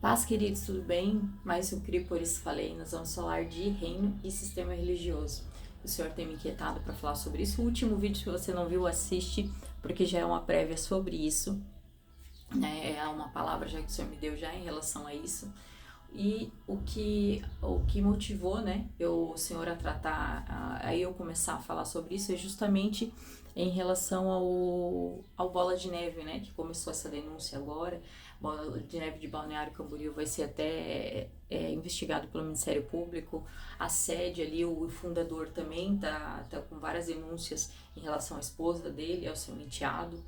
Paz, queridos, tudo bem? Mas eu criei, por isso falei, nós vamos falar de reino e sistema religioso. O Senhor tem me inquietado para falar sobre isso. O último vídeo, se você não viu, assiste, porque já é uma prévia sobre isso, né? É uma palavra já que o Senhor me deu já em relação a isso. E o que motivou, né, o Senhor a tratar, aí eu começar a falar sobre isso é justamente em relação ao Bola de Neve, né, que começou essa denúncia agora. Bola de Neve de Balneário Camboriú vai ser até investigado pelo Ministério Público. A sede ali, o fundador também tá com várias denúncias em relação à esposa dele, ao seu enteado.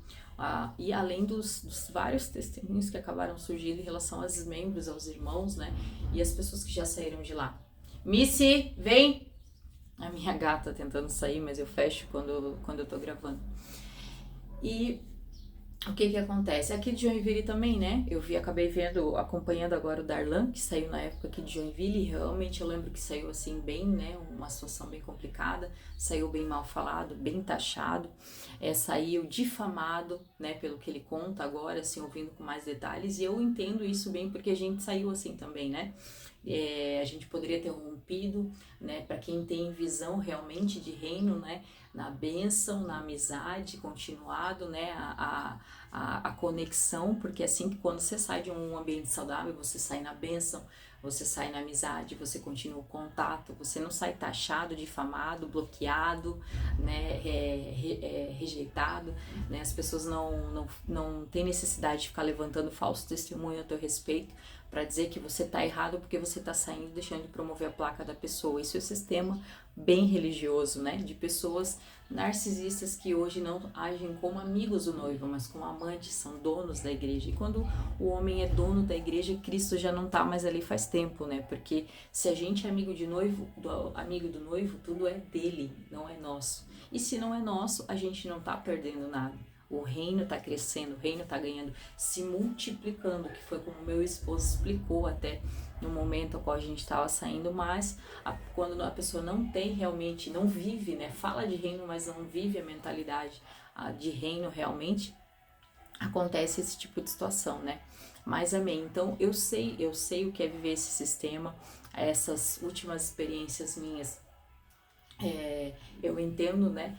E além dos vários testemunhos que acabaram surgindo em relação aos membros, aos irmãos, né? E as pessoas que já saíram de lá. Missy, vem! A minha gata tentando sair, mas eu fecho quando eu tô gravando. E o que acontece? Aqui de Joinville também, né? Acabei vendo, acompanhando agora o Darlan, que saiu na época aqui de Joinville, e realmente eu lembro que saiu assim bem, né? Uma situação bem complicada, saiu bem mal falado, bem taxado, saiu difamado, né? Pelo que ele conta agora, assim, ouvindo com mais detalhes, e eu entendo isso bem porque a gente saiu assim também, né? A gente poderia ter rompido, né? Para quem tem visão realmente de reino, né? Na bênção, na amizade, continuado, né? A conexão, porque assim que quando você sai de um ambiente saudável, você sai na bênção, você sai na amizade, você continua o contato, você não sai taxado, difamado, bloqueado, né, rejeitado, né, as pessoas não têm necessidade de ficar levantando falso testemunho a teu respeito para dizer que você tá errado porque você tá saindo e deixando de promover a placa da pessoa. Isso é um sistema bem religioso, né, de pessoas narcisistas que hoje não agem como amigos do noivo, mas como amantes, são donos da igreja. E quando o homem é dono da igreja, Cristo já não está mais ali faz tempo, né? Porque se a gente é amigo do noivo, tudo é dele, não é nosso. E se não é nosso, a gente não está perdendo nada. O reino está crescendo, o reino está ganhando, se multiplicando, que foi como meu esposo explicou até no momento ao qual a gente estava saindo, mas quando a pessoa não tem realmente, não vive, né, fala de reino, mas não vive a mentalidade de reino realmente, acontece esse tipo de situação, né? Mas amém. Então eu sei o que é viver esse sistema, essas últimas experiências minhas, eu entendo, né?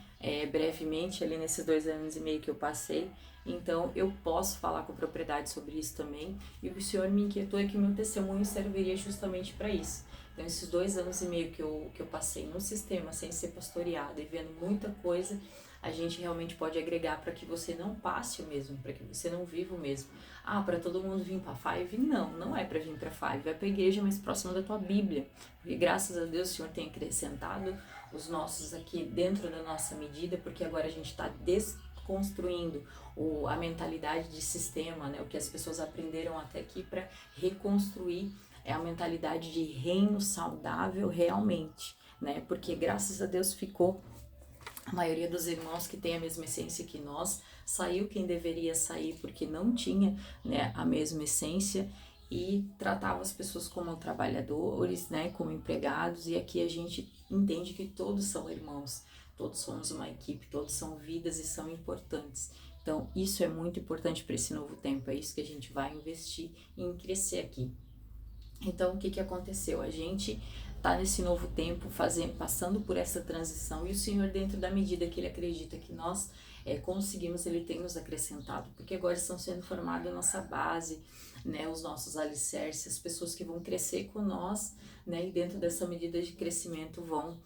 Brevemente ali nesses 2 anos e meio que eu passei, então eu posso falar com propriedade sobre isso também. E o que o Senhor me inquietou é que meu testemunho serviria justamente para isso. Então esses 2 anos e meio que eu passei no sistema sem ser pastoreada e vendo muita coisa, a gente realmente pode agregar para que você não passe o mesmo, para que você não viva o mesmo. Para todo mundo vir para Five? Não, não é para vir para Five, vai para a igreja mais próxima da tua Bíblia. Porque graças a Deus o Senhor tem acrescentado os nossos aqui dentro da nossa medida, porque agora a gente está desconstruindo a mentalidade de sistema, né? O que as pessoas aprenderam até aqui para reconstruir a mentalidade de reino saudável realmente, né? Porque graças a Deus ficou a maioria dos irmãos que tem a mesma essência que nós, saiu quem deveria sair porque não tinha, né, a mesma essência e tratava as pessoas como trabalhadores, né, como empregados, e aqui a gente entende que todos são irmãos, todos somos uma equipe, todos são vidas e são importantes. Então, isso é muito importante para esse novo tempo, é isso que a gente vai investir em crescer aqui. Então, o que aconteceu? A gente está nesse novo tempo, passando por essa transição, e o Senhor, dentro da medida que Ele acredita que nós conseguimos, Ele tem nos acrescentado, porque agora estão sendo formadas a nossa base, né, os nossos alicerces, as pessoas que vão crescer com nós, né, e dentro dessa medida de crescimento vão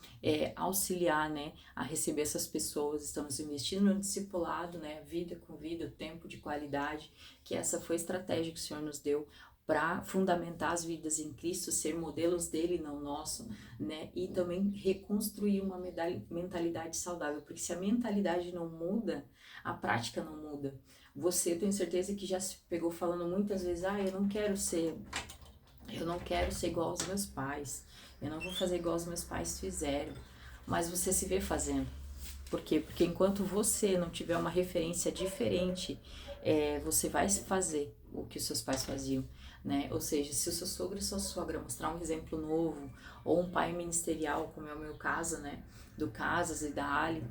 auxiliar, né, a receber essas pessoas. Estamos investindo no discipulado, né, vida com vida, tempo de qualidade, que essa foi a estratégia que o Senhor nos deu para fundamentar as vidas em Cristo, ser modelos dele, não nosso, né? E também reconstruir uma mentalidade saudável, porque se a mentalidade não muda, a prática não muda. Você, eu tenho certeza que já se pegou falando muitas vezes, eu não quero ser igual aos meus pais, eu não vou fazer igual aos meus pais fizeram, mas você se vê fazendo. Por quê? Porque enquanto você não tiver uma referência diferente, você vai fazer o que os seus pais faziam, né? Ou seja, se o seu sogro e sua sogra mostrar um exemplo novo, ou um pai ministerial, como é o meu caso, né? Do Casas e da Ali,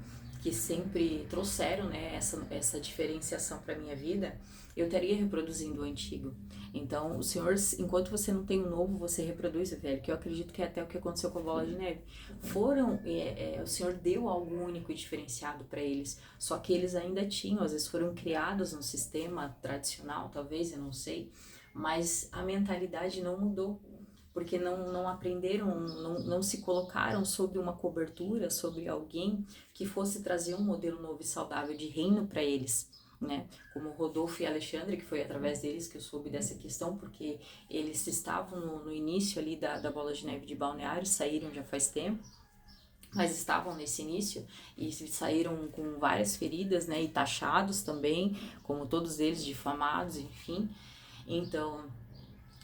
que sempre trouxeram, né, essa diferenciação para minha vida, eu estaria reproduzindo o antigo. Então, o Senhor, enquanto você não tem o novo, você reproduz o velho, que eu acredito que é até o que aconteceu com a bola de neve. O Senhor deu algo único e diferenciado para eles, só que eles ainda tinham, às vezes foram criados num sistema tradicional, talvez, eu não sei, mas a mentalidade não mudou, porque não aprenderam, não se colocaram sob uma cobertura, sobre alguém que fosse trazer um modelo novo e saudável de reino para eles, né? Como Rodolfo e Alexandre, que foi através deles que eu soube dessa questão, porque eles estavam no início ali da Bola de Neve de Balneário, saíram já faz tempo, mas estavam nesse início e saíram com várias feridas, né? E taxados também, como todos eles, difamados, enfim. Então,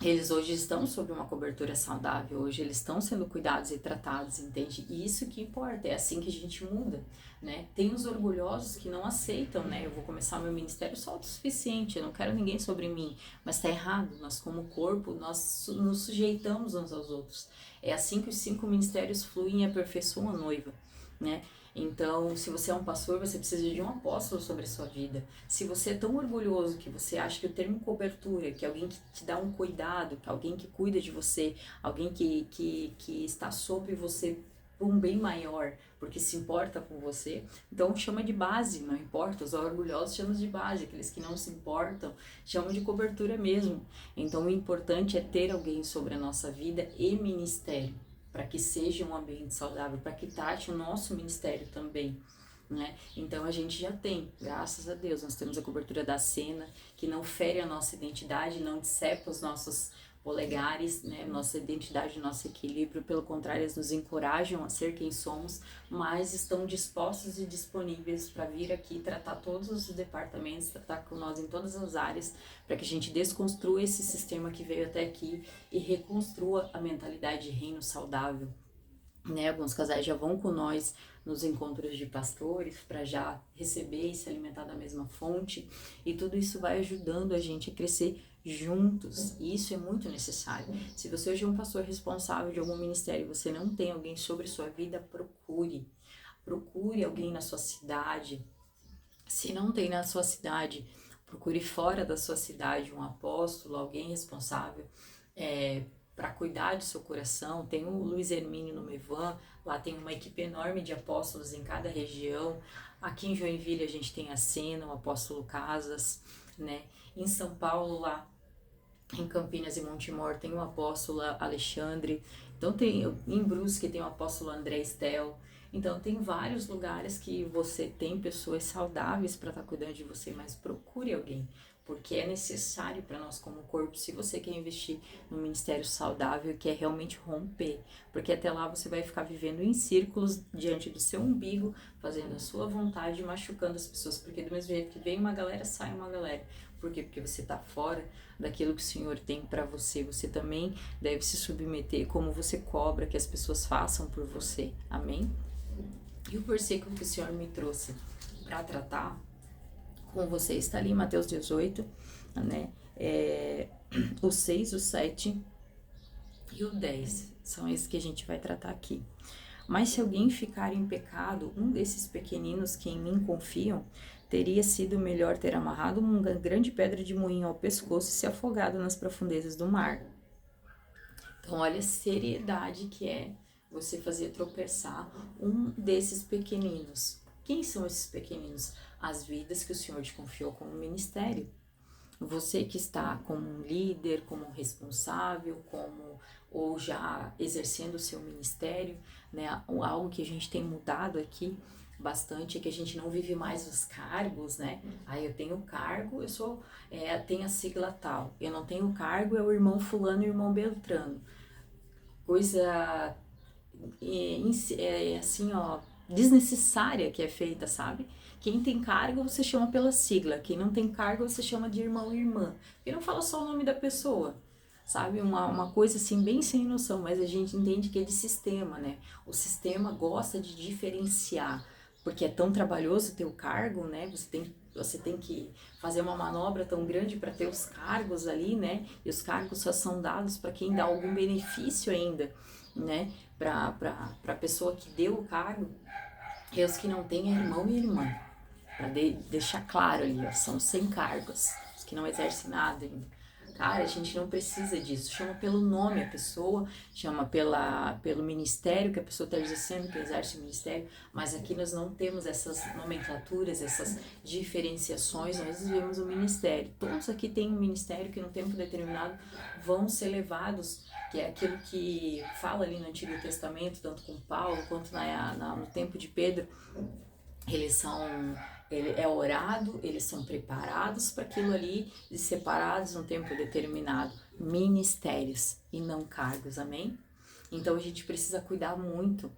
eles hoje estão sob uma cobertura saudável, hoje eles estão sendo cuidados e tratados, entende? E isso que importa, é assim que a gente muda, né? Tem os orgulhosos que não aceitam, né? Eu vou começar meu ministério só o suficiente, eu não quero ninguém sobre mim, mas tá errado, nós como corpo, nós nos sujeitamos uns aos outros. É assim que os 5 ministérios fluem e aperfeiçoam a noiva, né? Então, se você é um pastor, você precisa de um apóstolo sobre a sua vida. Se você é tão orgulhoso que você acha que o termo cobertura, que alguém que te dá um cuidado, que alguém que cuida de você, alguém que está sobre você por um bem maior, porque se importa com você, então chama de base, não importa. Os orgulhosos chamam de base, aqueles que não se importam chamam de cobertura mesmo. Então, o importante é ter alguém sobre a nossa vida e ministério, para que seja um ambiente saudável, para que trate o nosso ministério também, né? Então a gente já tem, graças a Deus, nós temos a cobertura da cena, que não fere a nossa identidade, não decepa os nossos polegares, né? Nossa identidade, nosso equilíbrio, pelo contrário, eles nos encorajam a ser quem somos, mas estão dispostos e disponíveis para vir aqui tratar todos os departamentos, tratar com nós em todas as áreas, para que a gente desconstrua esse sistema que veio até aqui e reconstrua a mentalidade de reino saudável, né? Alguns casais já vão com nós nos encontros de pastores para já receber e se alimentar da mesma fonte, e tudo isso vai ajudando a gente a crescer juntos, e isso é muito necessário. Se você hoje é um pastor responsável de algum ministério e você não tem alguém sobre sua vida, procure alguém na sua cidade. Se não tem na sua cidade, procure fora da sua cidade um apóstolo, alguém responsável para cuidar do seu coração. Tem o Luiz Hermínio no Mevan, lá tem uma equipe enorme de apóstolos em cada região. Aqui em Joinville a gente tem a Sena, o apóstolo Casas, né? Em São Paulo, lá em Campinas e Montemor tem o apóstolo Alexandre. Então em Brusque tem o apóstolo André Estel. Então tem vários lugares que você tem pessoas saudáveis para estar cuidando de você, mas procure alguém, porque é necessário para nós como corpo. Se você quer investir no ministério saudável, quer realmente romper, porque até lá você vai ficar vivendo em círculos diante do seu umbigo, fazendo a sua vontade, machucando as pessoas, porque do mesmo jeito que vem uma galera, sai uma galera. Por quê? Porque você está fora daquilo que o Senhor tem para você. Você também deve se submeter como você cobra que as pessoas façam por você. Amém? E o versículo que o Senhor me trouxe para tratar com você está ali em Mateus 18, né? O 6, o 7 e o 10. São esses que a gente vai tratar aqui. Mas se alguém ficar em pecado, um desses pequeninos que em mim confiam, teria sido melhor ter amarrado uma grande pedra de moinho ao pescoço e se afogado nas profundezas do mar. Então, olha a seriedade que é você fazer tropeçar um desses pequeninos. Quem são esses pequeninos? As vidas que o Senhor te confiou como ministério. Você que está como um líder, como um responsável, ou já exercendo o seu ministério, né? Algo que a gente tem mudado aqui bastante é que a gente não vive mais os cargos, né? Eu tenho cargo, tenho a sigla tal. Eu não tenho cargo, é o irmão fulano e o irmão Beltrano. Coisa assim, ó, desnecessária que é feita, sabe? Quem tem cargo você chama pela sigla, quem não tem cargo você chama de irmão e irmã. E não fala só o nome da pessoa, sabe? Uma coisa assim bem sem noção, mas a gente entende que é de sistema, né? O sistema gosta de diferenciar, porque é tão trabalhoso ter o cargo, né? Você tem que fazer uma manobra tão grande para ter os cargos ali, né? E os cargos só são dados para quem dá algum benefício ainda, né? Para a pessoa que deu o cargo, e os que não têm é irmão e irmã. Para deixar claro ali, ó, são sem cargos, os que não exercem nada ainda. Cara, a gente não precisa disso. Chama pelo nome a pessoa, chama pelo ministério que a pessoa está exercendo, que exerce o ministério, mas aqui nós não temos essas nomenclaturas, essas diferenciações, nós vivemos o ministério. Todos aqui têm um ministério que, num tempo determinado, vão ser levados, que é aquilo que fala ali no Antigo Testamento, tanto com Paulo quanto no tempo de Pedro. Ele é orado, eles são preparados para aquilo ali e separados num tempo determinado, ministérios e não cargos, amém? Então a gente precisa cuidar muito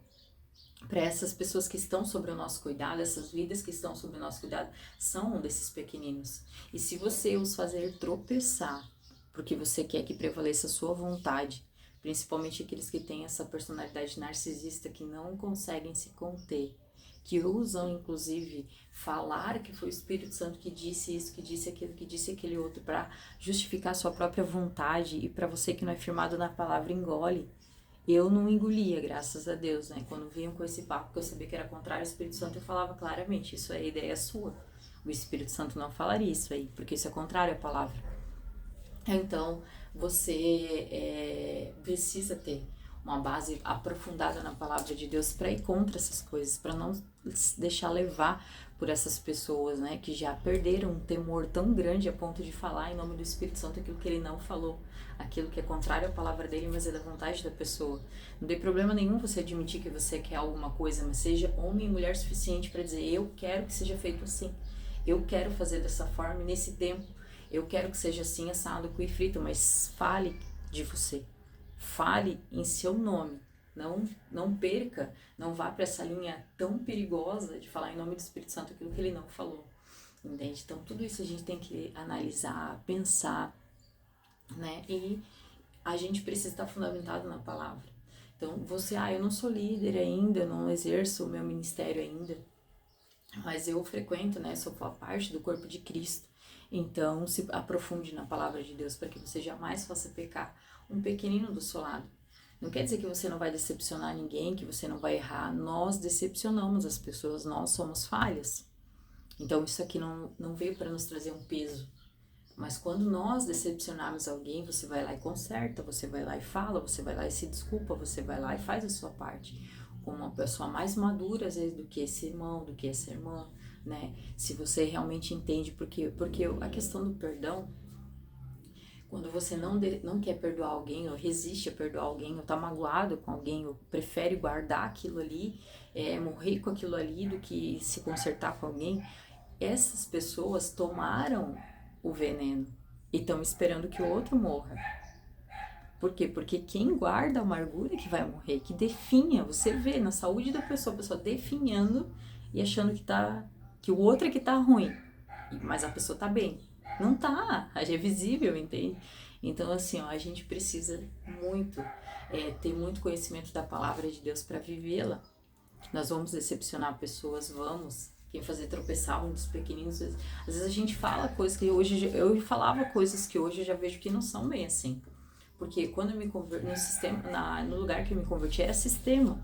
para essas pessoas que estão sob o nosso cuidado, essas vidas que estão sob o nosso cuidado, são um desses pequeninos. E se você os fazer tropeçar, porque você quer que prevaleça a sua vontade, principalmente aqueles que têm essa personalidade narcisista que não conseguem se conter, que usam, inclusive, falar que foi o Espírito Santo que disse isso, que disse aquilo, que disse aquele outro, para justificar sua própria vontade, e para você que não é firmado na palavra, engole. Eu não engolia, graças a Deus, né? Quando vinham com esse papo, que eu sabia que era contrário ao Espírito Santo, eu falava claramente, isso é ideia sua. O Espírito Santo não falaria isso aí, porque isso é contrário à palavra. Então, você precisa ter uma base aprofundada na palavra de Deus para ir contra essas coisas, para não se deixar levar por essas pessoas, né, que já perderam um temor tão grande a ponto de falar em nome do Espírito Santo aquilo que ele não falou, aquilo que é contrário à palavra dele, mas é da vontade da pessoa. Não tem problema nenhum você admitir que você quer alguma coisa, mas seja homem e mulher suficiente para dizer, eu quero que seja feito assim, eu quero fazer dessa forma e nesse tempo, eu quero que seja assim, assado, cu e frito, mas fale de você. Fale em seu nome, não perca, não vá para essa linha tão perigosa de falar em nome do Espírito Santo aquilo que ele não falou, entende? Então tudo isso a gente tem que analisar, pensar, né? E a gente precisa estar fundamentado na palavra. Então você, eu não sou líder ainda, eu não exerço o meu ministério ainda, mas eu frequento, né? Sou parte do corpo de Cristo. Então se aprofunde na palavra de Deus para que você jamais faça pecar um pequenino do seu lado. Não quer dizer que você não vai decepcionar ninguém, que você não vai errar. Nós decepcionamos as pessoas, nós somos falhas. Então isso aqui não veio para nos trazer um peso. Mas quando nós decepcionarmos alguém, você vai lá e conserta, você vai lá e fala, você vai lá e se desculpa, você vai lá e faz a sua parte. Como uma pessoa mais madura, às vezes, do que esse irmão, do que essa irmã, né? Se você realmente entende, porque a questão do perdão, quando você não quer perdoar alguém, ou resiste a perdoar alguém, ou tá magoado com alguém, ou prefere guardar aquilo ali, morrer com aquilo ali do que se consertar com alguém, essas pessoas tomaram o veneno e estão esperando que o outro morra. Por quê? Porque quem guarda a amargura é que vai morrer, que definha, você vê na saúde da pessoa, a pessoa definhando e achando que o outro é que tá ruim, mas a pessoa tá bem. Não tá, é visível, entende? Então, assim, a gente precisa muito ter muito conhecimento da palavra de Deus para vivê-la. Nós vamos decepcionar pessoas, vamos. Quem fazer tropeçar um dos pequeninos. Às vezes a gente fala coisas que hoje... Eu falava coisas que hoje eu já vejo que não são bem assim. Porque quando eu me converti no sistema, no lugar que eu me converti, era sistema.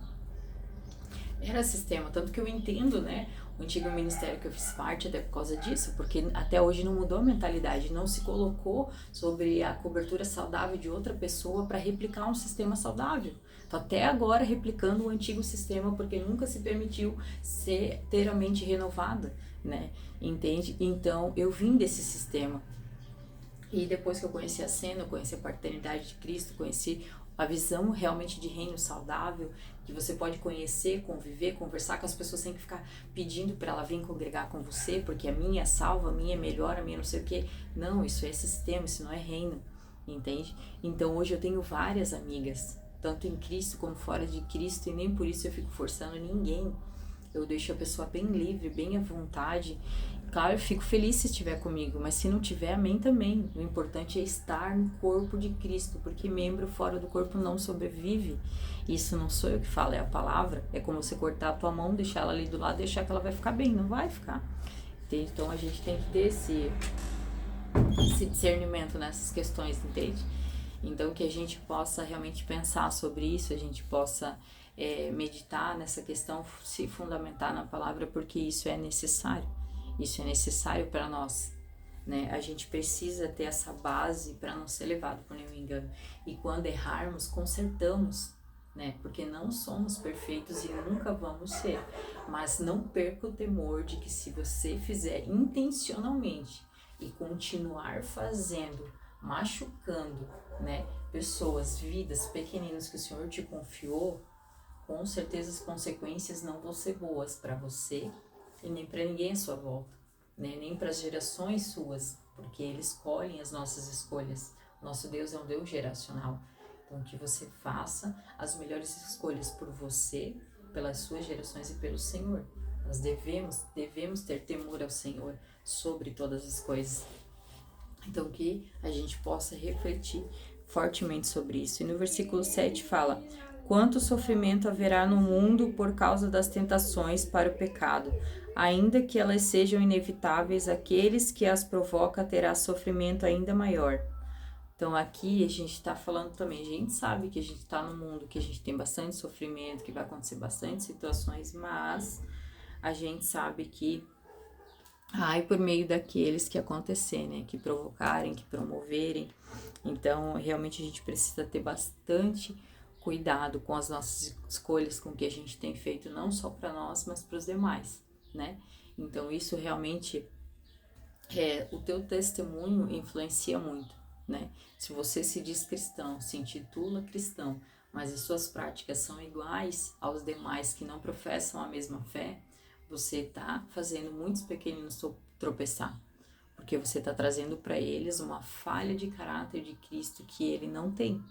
Era sistema, tanto que eu entendo, né, o antigo ministério que eu fiz parte até por causa disso, porque até hoje não mudou a mentalidade, não se colocou sobre a cobertura saudável de outra pessoa para replicar um sistema saudável. Tô até agora replicando o antigo sistema porque nunca se permitiu ter a mente renovada, né, entende? Então eu vim desse sistema. E depois que eu conheci a cena, eu conheci a paternidade de Cristo, conheci a visão realmente de reino saudável, que você pode conhecer, conviver, conversar com as pessoas sem ficar pedindo para ela vir congregar com você, porque a minha é salva, a minha é melhor, a minha não sei o quê. Não, isso é sistema, isso não é reino, entende? Então hoje eu tenho várias amigas, tanto em Cristo como fora de Cristo, e nem por isso eu fico forçando ninguém. Eu deixo a pessoa bem livre, bem à vontade. Claro, eu fico feliz se estiver comigo, mas se não tiver, amém também. O importante é estar no corpo de Cristo, porque membro fora do corpo não sobrevive. Isso não sou eu que falo, é a palavra. É como você cortar a tua mão, deixar ela ali do lado, deixar que ela vai ficar bem, não vai ficar. Entende? Então a gente tem que ter esse discernimento nessas questões, entende? Então que a gente possa realmente pensar sobre isso, a gente possa meditar nessa questão, se fundamentar na palavra, porque isso é necessário. Isso é necessário para nós, né? A gente precisa ter essa base para não ser levado por nenhum engano. E quando errarmos, consertamos, né? Porque não somos perfeitos e nunca vamos ser. Mas não perca o temor de que se você fizer intencionalmente e continuar fazendo, machucando, né, pessoas, vidas pequeninas que o Senhor te confiou, com certeza as consequências não vão ser boas para você e nem para ninguém à sua volta, né? Nem para as gerações suas, porque Ele escolhe as nossas escolhas. Nosso Deus é um Deus geracional. Então, que você faça as melhores escolhas por você, pelas suas gerações e pelo Senhor. Nós devemos ter temor ao Senhor sobre todas as coisas. Então, que a gente possa refletir fortemente sobre isso. E no versículo 7 fala: quanto sofrimento haverá no mundo por causa das tentações para o pecado, ainda que elas sejam inevitáveis, aqueles que as provoca terá sofrimento ainda maior. Então aqui a gente está falando também, a gente sabe que a gente está num mundo que a gente tem bastante sofrimento, que vai acontecer bastante situações, mas a gente sabe que ai por meio daqueles que acontecer, né, que provocarem, que promoverem. Então realmente a gente precisa ter bastante cuidado com as nossas escolhas, com o que a gente tem feito, não só para nós, mas para os demais, né? Então isso realmente o teu testemunho influencia muito, né? Se você se diz cristão, se intitula cristão, mas as suas práticas são iguais aos demais que não professam a mesma fé, você está fazendo muitos pequeninos tropeçar, porque você está trazendo para eles uma falha de caráter de Cristo que ele não tem,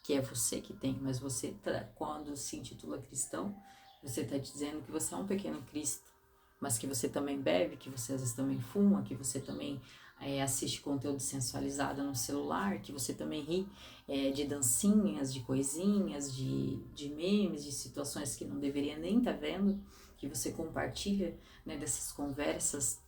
que é você que tem, mas você, quando se intitula cristão, você está dizendo que você é um pequeno Cristo, mas que você também bebe, que você às vezes também fuma, que você também assiste conteúdo sensualizado no celular, que você também ri de dancinhas, de coisinhas, de memes, de situações que não deveria nem estar vendo, que você compartilha, né, dessas conversas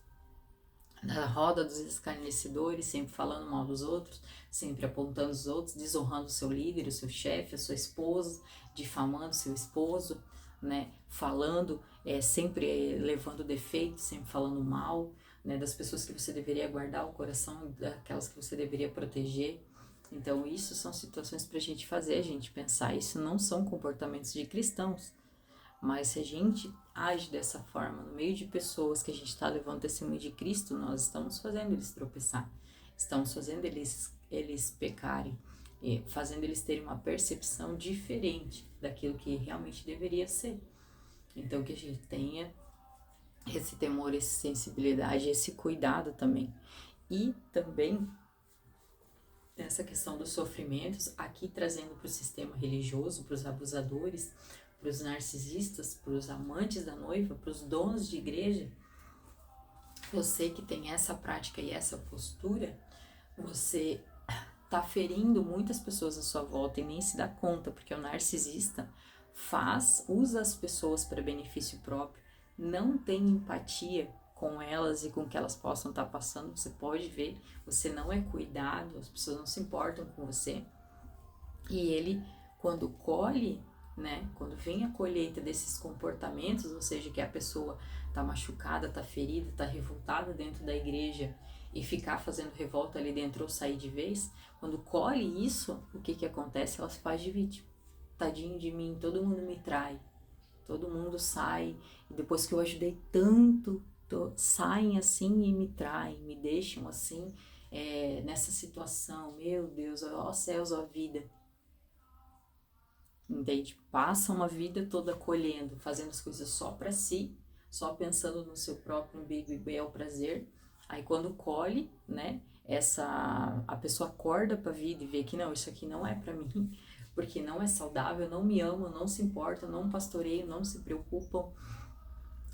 na roda dos escarnecedores, sempre falando mal dos outros, sempre apontando os outros, desonrando o seu líder, o seu chefe, a sua esposa, difamando seu esposo, né, falando, sempre levando defeito, sempre falando mal, né, das pessoas que você deveria guardar o coração, daquelas que você deveria proteger. Então isso são situações para a gente fazer, a gente pensar, isso não são comportamentos de cristãos. Mas se a gente age dessa forma, no meio de pessoas que a gente está levando testemunho de Cristo, nós estamos fazendo eles tropeçar, estamos fazendo eles pecarem, fazendo eles terem uma percepção diferente daquilo que realmente deveria ser. Então que a gente tenha esse temor, essa sensibilidade, esse cuidado também. E também nessa questão dos sofrimentos, aqui trazendo para o sistema religioso, para os abusadores, para os narcisistas, para os amantes da noiva, para os donos de igreja, você que tem essa prática e essa postura, você tá ferindo muitas pessoas à sua volta e nem se dá conta, porque o narcisista usa as pessoas para benefício próprio, não tem empatia com elas e com o que elas possam estar passando. Você pode ver, você não é cuidado, as pessoas não se importam com você. E ele, quando colhe, né, quando vem a colheita desses comportamentos, ou seja, que a pessoa tá machucada, tá ferida, tá revoltada dentro da igreja e ficar fazendo revolta ali dentro ou sair de vez, quando colhe isso, o que que acontece? Ela se faz de vítima. Tadinho de mim, todo mundo me trai, todo mundo sai, e depois que eu ajudei tanto, saem assim e me traem, me deixam assim, nessa situação, meu Deus, ó céus, ó vida. Entende? Passa uma vida toda colhendo, fazendo as coisas só para si, só pensando no seu próprio umbigo e bel prazer. Aí quando colhe, né, a pessoa acorda para a vida e vê que não, isso aqui não é para mim, porque não é saudável, não me amam, não se importam, não pastoreiam, não se preocupam,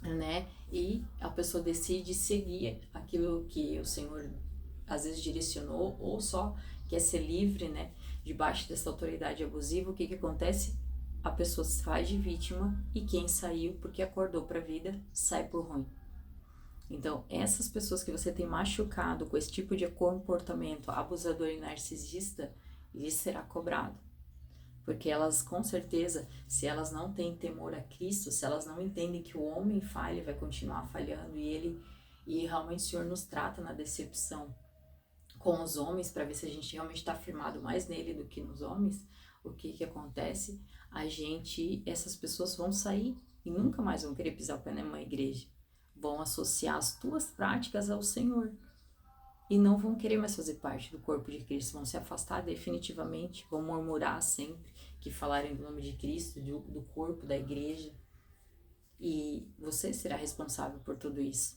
né? E a pessoa decide seguir aquilo que o Senhor às vezes direcionou, ou só quer ser livre, né, debaixo dessa autoridade abusiva. O que que acontece? A pessoa se faz de vítima e quem saiu porque acordou para a vida sai por ruim. Então, essas pessoas que você tem machucado com esse tipo de comportamento abusador e narcisista, lhes será cobrado. Porque elas, com certeza, se elas não têm temor a Cristo, se elas não entendem que o homem falha e vai continuar falhando, e e realmente o Senhor nos trata na decepção com os homens, para ver se a gente realmente está firmado mais nele do que nos homens, o que que acontece? Essas pessoas vão sair e nunca mais vão querer pisar o pé numa igreja. Vão associar as tuas práticas ao Senhor e não vão querer mais fazer parte do corpo de Cristo, vão se afastar definitivamente, vão murmurar sempre que falarem do nome de Cristo, do corpo da igreja, e você será responsável por tudo isso.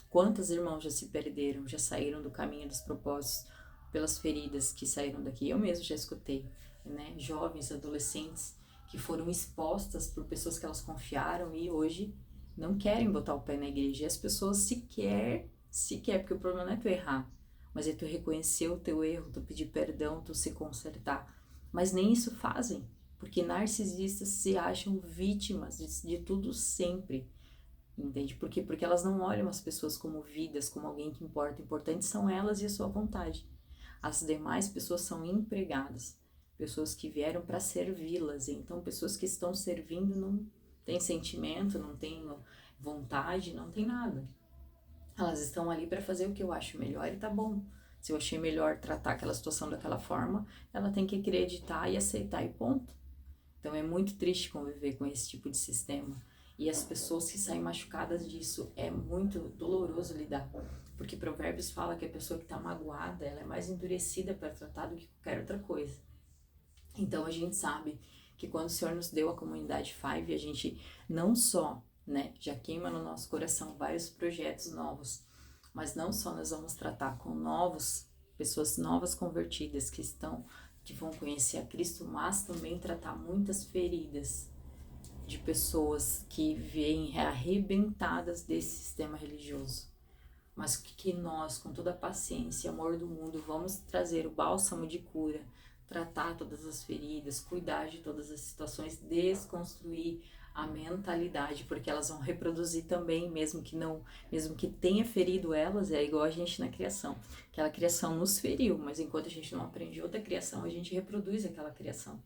Quantos irmãos já se perderam, já saíram do caminho dos propósitos pelas feridas que saíram daqui? Eu mesmo já escutei, né? Jovens, adolescentes que foram expostas por pessoas que elas confiaram e hoje não querem botar o pé na igreja. E as pessoas sequer, porque o problema não é tu errar, mas é tu reconhecer o teu erro, tu pedir perdão, tu se consertar. Mas nem isso fazem, porque narcisistas se acham vítimas de tudo sempre. Entende? Por quê? Porque elas não olham as pessoas como vidas, como alguém que importa. Importantes são elas e a sua vontade. As demais pessoas são empregadas, pessoas que vieram para servi-las. Então, pessoas que estão servindo não têm sentimento, não têm vontade, não tem nada. Elas estão ali para fazer o que eu acho melhor e tá bom. Se eu achei melhor tratar aquela situação daquela forma, ela tem que acreditar e aceitar e ponto. Então, é muito triste conviver com esse tipo de sistema. E as pessoas que saem machucadas disso é muito doloroso lidar, porque Provérbios fala que a pessoa que está magoada, ela é mais endurecida para tratar do que qualquer outra coisa. Então a gente sabe que quando o Senhor nos deu a comunidade Five, a gente não só, né, já queima no nosso coração vários projetos novos, mas não só nós vamos tratar com pessoas novas convertidas que vão conhecer a Cristo, mas também tratar muitas feridas de pessoas que vêm arrebentadas desse sistema religioso, mas que nós, com toda a paciência e amor do mundo, vamos trazer o bálsamo de cura, tratar todas as feridas, cuidar de todas as situações, desconstruir a mentalidade, porque elas vão reproduzir também, mesmo que tenha ferido elas, é igual a gente na criação. Aquela criação nos feriu, mas enquanto a gente não aprende outra criação, a gente reproduz aquela criação.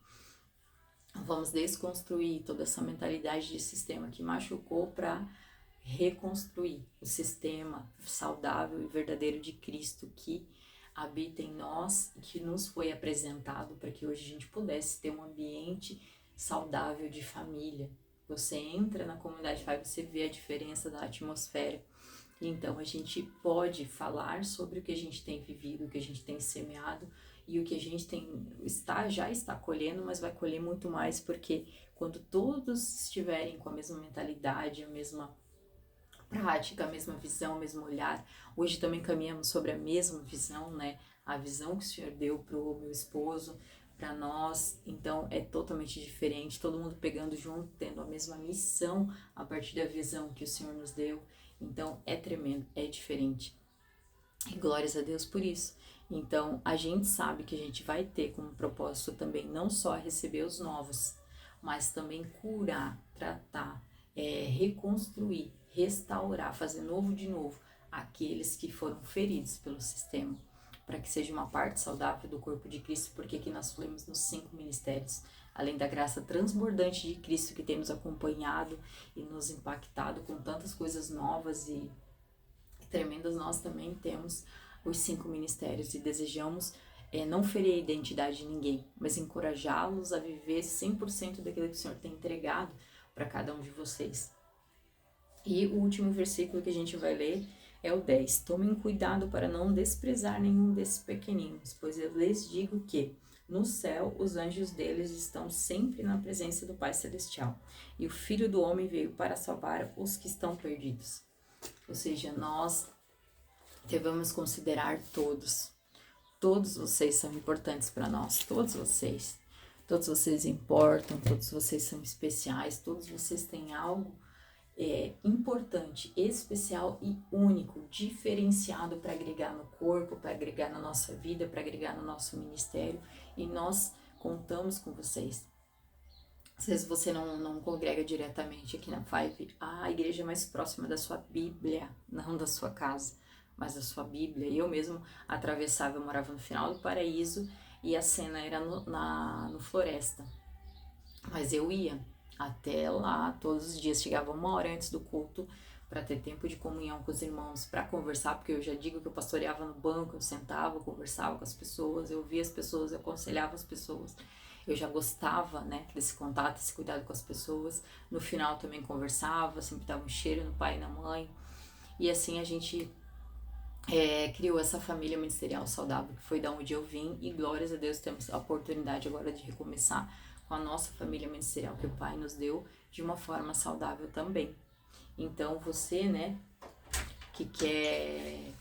Vamos desconstruir toda essa mentalidade de sistema que machucou para reconstruir o sistema saudável e verdadeiro de Cristo que habita em nós e que nos foi apresentado para que hoje a gente pudesse ter um ambiente saudável de família. Você entra na comunidade Five, você vê a diferença da atmosfera. Então a gente pode falar sobre o que a gente tem vivido, o que a gente tem semeado e o que a gente já está colhendo, mas vai colher muito mais, porque quando todos estiverem com a mesma mentalidade, a mesma prática, a mesma visão, o mesmo olhar. Hoje também caminhamos sobre a mesma visão, né? A visão que o Senhor deu para o meu esposo, para nós, então é totalmente diferente, todo mundo pegando junto, tendo a mesma missão a partir da visão que o Senhor nos deu. Então é tremendo, é diferente. E glórias a Deus por isso. Então a gente sabe que a gente vai ter como propósito também não só receber os novos, mas também curar, tratar, reconstruir, restaurar, fazer novo de novo aqueles que foram feridos pelo sistema, para que seja uma parte saudável do corpo de Cristo, porque aqui nós falamos nos 5 ministérios, além da graça transbordante de Cristo que tem nos acompanhado e nos impactado com tantas coisas novas e tremendas, nós também temos os 5 ministérios e desejamos não ferir a identidade de ninguém, mas encorajá-los a viver 100% daquilo que o Senhor tem entregado para cada um de vocês. E o último versículo que a gente vai ler é o 10. Tomem cuidado para não desprezar nenhum desses pequeninos, pois eu lhes digo que no céu os anjos deles estão sempre na presença do Pai Celestial. E o Filho do Homem veio para salvar os que estão perdidos. Ou seja, nós devemos considerar todos. Todos vocês são importantes para nós, todos vocês. Todos vocês importam, todos vocês são especiais, todos vocês têm algo importante, especial e único, diferenciado para agregar no corpo, para agregar na nossa vida, para agregar no nosso ministério, e nós contamos com vocês. Às vezes você não congrega diretamente aqui na Five, a igreja mais próxima da sua Bíblia, não da sua casa, mas da sua Bíblia. Eu mesmo atravessava, eu morava no final do Paraíso e a cena era no Floresta, mas eu ia até lá todos os dias, chegava 1 hora antes do culto para ter tempo de comunhão com os irmãos, para conversar, porque eu já digo que eu pastoreava no banco, eu sentava, conversava com as pessoas, eu via as pessoas, eu aconselhava as pessoas. Eu já gostava, né, desse contato, esse cuidado com as pessoas. No final também conversava, sempre dava um cheiro no pai e na mãe. E assim a gente criou essa família ministerial saudável, que foi da onde eu vim. E glórias a Deus, temos a oportunidade agora de recomeçar com a nossa família ministerial que o Pai nos deu, de uma forma saudável também. Então você, né, que quer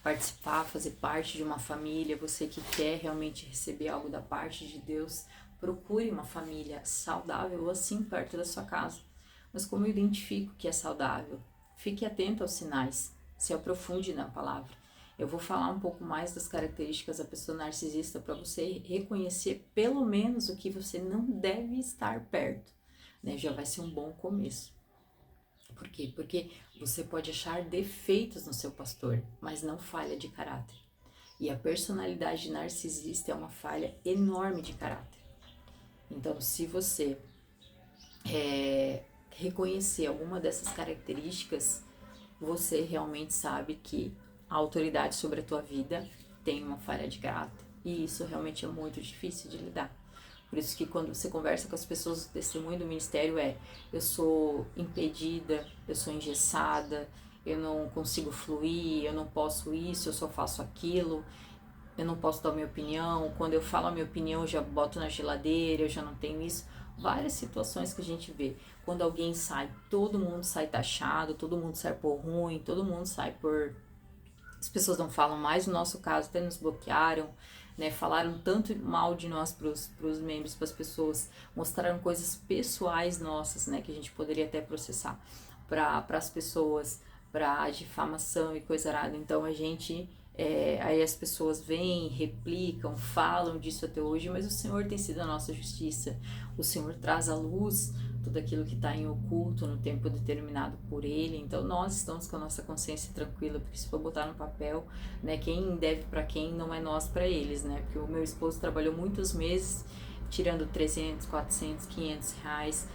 participar, fazer parte de uma família, você que quer realmente receber algo da parte de Deus, procure uma família saudável assim perto da sua casa. Mas como eu identifico que é saudável? Fique atento aos sinais, se aprofunde na palavra. Eu vou falar um pouco mais das características da pessoa narcisista para você reconhecer pelo menos o que você não deve estar perto, né? Já vai ser um bom começo. Por quê? Porque você pode achar defeitos no seu pastor, mas não falha de caráter. E a personalidade narcisista é uma falha enorme de caráter. Então, se você reconhecer alguma dessas características, você realmente sabe que a autoridade sobre a tua vida tem uma falha de caráter. E isso realmente é muito difícil de lidar. Por isso que quando você conversa com as pessoas, o testemunho do ministério eu sou impedida, eu sou engessada, eu não consigo fluir, eu não posso isso, eu só faço aquilo, eu não posso dar minha opinião, quando eu falo a minha opinião eu já boto na geladeira, eu já não tenho isso. Várias situações que a gente vê. Quando alguém sai, todo mundo sai taxado, todo mundo sai por ruim, todo mundo sai por... As pessoas não falam mais, no nosso caso até nos bloquearam, né? Falaram tanto mal de nós pros membros, pras pessoas, mostraram coisas pessoais nossas, né? Que a gente poderia até processar para as pessoas, para difamação e coisa errada. Então a gente... aí as pessoas vêm, replicam, falam disso até hoje, mas o Senhor tem sido a nossa justiça. O Senhor traz à luz tudo aquilo que está em oculto no tempo determinado por Ele. Então nós estamos com a nossa consciência tranquila, porque se for botar no papel, né, quem deve para quem não é nós para eles, né? Porque o meu esposo trabalhou muitos meses, tirando 300, 400, 500 reais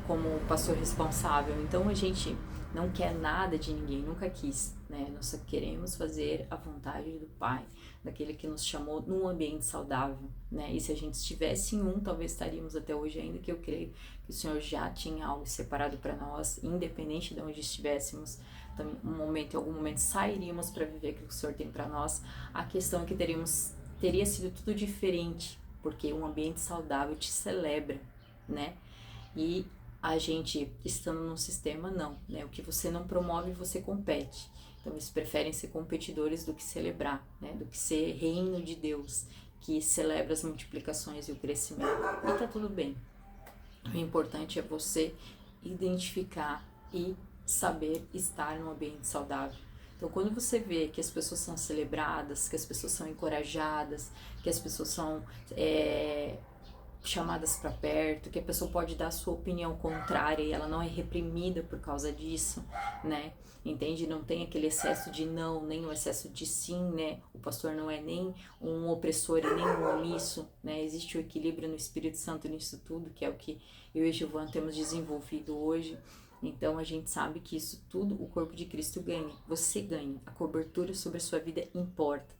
como pastor responsável. Então a gente não quer nada de ninguém, nunca quis, né? Nós só queremos fazer a vontade do Pai, daquele que nos chamou num ambiente saudável, né? E se a gente estivesse em talvez estaríamos até hoje ainda, que eu creio que o Senhor já tinha algo separado para nós, independente de onde estivéssemos, em algum momento sairíamos para viver aquilo que o Senhor tem para nós. A questão é que teria sido tudo diferente, porque um ambiente saudável te celebra, né? E a gente, estando num sistema, não, né? O que você não promove, você compete. Então, eles preferem ser competidores do que celebrar, né? Do que ser reino de Deus, que celebra as multiplicações e o crescimento. E tá tudo bem. O importante é você identificar e saber estar num ambiente saudável. Então, quando você vê que as pessoas são celebradas, que as pessoas são encorajadas, que as pessoas são... chamadas para perto, que a pessoa pode dar a sua opinião contrária e ela não é reprimida por causa disso, né? Entende? Não tem aquele excesso de não, nem o excesso de sim, né? O pastor não é nem um opressor e nem um omisso, né? Existe o equilíbrio no Espírito Santo nisso tudo, que é o que eu e Giovana temos desenvolvido hoje. Então a gente sabe que isso tudo o corpo de Cristo ganha, você ganha, a cobertura sobre a sua vida importa.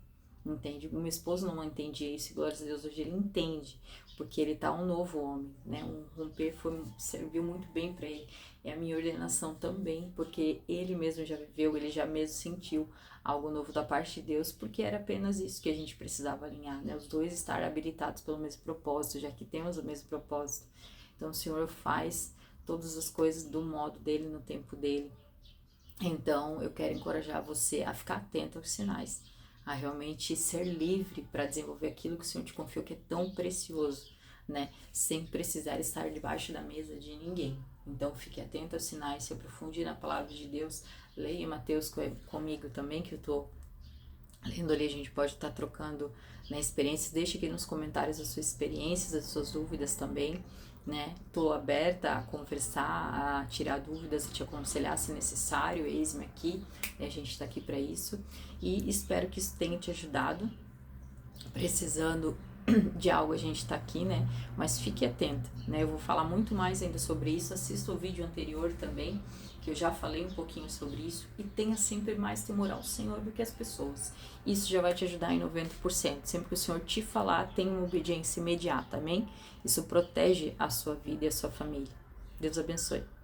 Entende? O meu esposo não entendia isso, e glórias a Deus hoje ele entende, porque ele tá um novo homem, né? Um romper serviu muito bem para ele. É a minha ordenação também, porque ele mesmo já viveu, ele já mesmo sentiu algo novo da parte de Deus, porque era apenas isso que a gente precisava alinhar, né? Os dois estar habilitados pelo mesmo propósito, já que temos o mesmo propósito. Então o Senhor faz todas as coisas do modo dele, no tempo dele. Então eu quero encorajar você a ficar atento aos sinais, a realmente ser livre para desenvolver aquilo que o Senhor te confiou, que é tão precioso, né? Sem precisar estar debaixo da mesa de ninguém. Então fique atento aos sinais, se aprofunde na palavra de Deus, leia Mateus comigo também, que eu tô lendo ali, a gente pode estar trocando, né, experiências. Deixe aqui nos comentários as suas experiências, as suas dúvidas também, né? Tô aberta a conversar, a tirar dúvidas, a te aconselhar se necessário, eis-me aqui, né? A gente tá aqui para isso e espero que isso tenha te ajudado. Precisando, de algo a gente tá aqui, né? Mas fique atenta, né? Eu vou falar muito mais ainda sobre isso. Assista o vídeo anterior também, que eu já falei um pouquinho sobre isso. E tenha sempre mais temor ao Senhor do que as pessoas. Isso já vai te ajudar em 90%. Sempre que o Senhor te falar, tenha uma obediência imediata, amém? Isso protege a sua vida e a sua família. Deus abençoe.